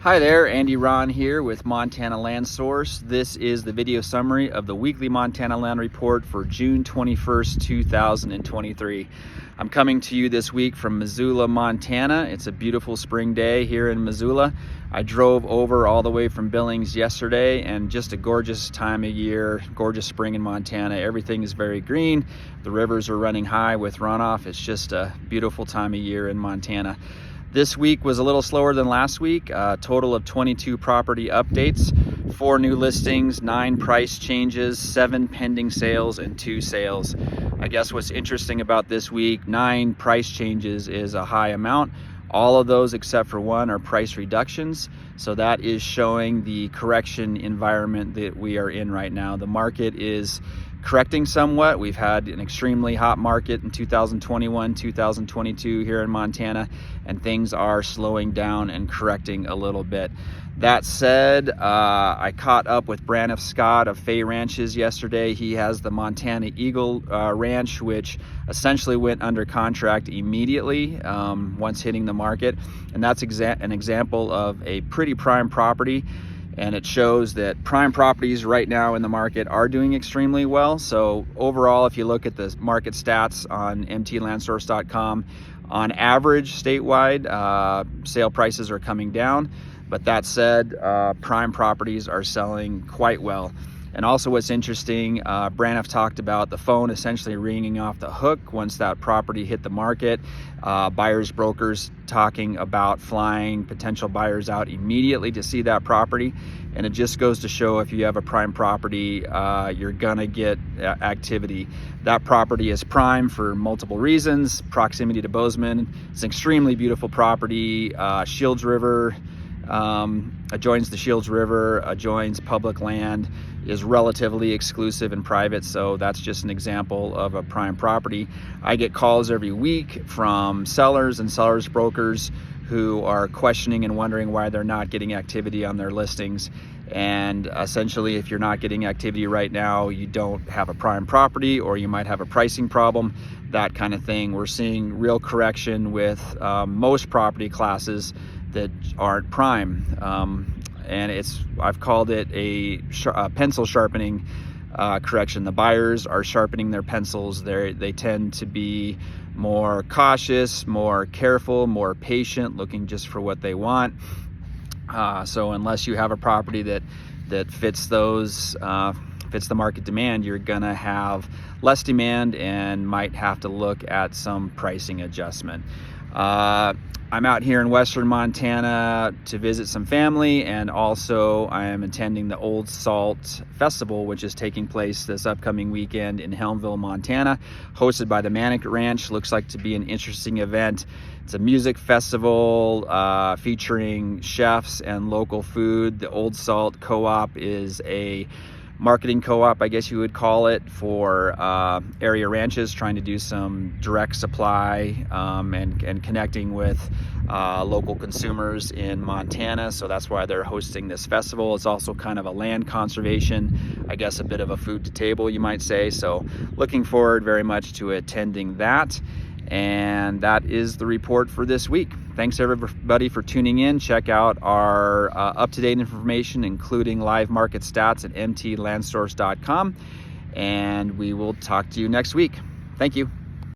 Hi there, Andy Ron here with Montana Land Source. This is the video summary of the weekly Montana Land Report for June 21st, 2023. I'm coming to you this week from Missoula, Montana. It's a beautiful spring day here in Missoula. I drove over all the way from Billings yesterday, and just a gorgeous time of year, gorgeous spring in Montana. Everything is very green. The rivers are running high with runoff. It's just a beautiful time of year in Montana. This week was a little slower than last week. A total of 22 property updates, 4 new listings, 9 price changes, 7 pending sales, and 2 sales. I guess what's interesting about this week, 9 price changes is a high amount. All of those except for 1 are price reductions. So that is showing the correction environment that we are in right now. The market is correcting somewhat. We've had an extremely hot market in 2021, 2022 here in Montana, and things are slowing down and correcting a little bit. That said, I caught up with Braniff Scott of Fay Ranches yesterday. He has the Montana Eagle Ranch, which essentially went under contract immediately once hitting the market. And that's an example of a pretty prime property. And it shows that prime properties right now in the market are doing extremely well. So overall, if you look at the market stats on mtlandsource.com, on average statewide, sale prices are coming down. But that said, prime properties are selling quite well. And also what's interesting, Braniff talked about the phone essentially ringing off the hook once that property hit the market. Buyers, brokers talking about flying potential buyers out immediately to see that property. And it just goes to show if you have a prime property, you're gonna get activity. That property is prime for multiple reasons. Proximity to Bozeman, it's an extremely beautiful property. Shields River adjoins the Shields River, adjoins public land, is relatively exclusive and private, so that's just an example of a prime property. I get calls every week from sellers and sellers brokers who are questioning and wondering why they're not getting activity on their listings. And essentially, if you're not getting activity right now, you don't have a prime property, or you might have a pricing problem, that kind of thing. We're seeing real correction with most property classes that aren't prime. And I've called it a pencil sharpening correction. The buyers are sharpening their pencils. They tend to be more cautious, more careful, more patient, looking just for what they want. So unless you have a property that fits those, fits the market demand, you're gonna have less demand and might have to look at some pricing adjustment. I'm out here in western Montana to visit some family, and also I am attending the Old Salt Festival, which is taking place this upcoming weekend in Helmville, Montana, hosted by the Manic Ranch. Looks like to be an interesting event. It's a music festival featuring chefs and local food. The Old Salt Co-op is a marketing co-op, I guess you would call it, for area ranches trying to do some direct supply and connecting with local consumers in Montana. So that's why they're hosting this festival. It's also kind of a land conservation, I guess a bit of a food to table, you might say. So looking forward very much to attending that. And that is the report for this week. Thanks everybody for tuning in. Check out our up-to-date information, including live market stats at mtlandsource.com. And we will talk to you next week. Thank you.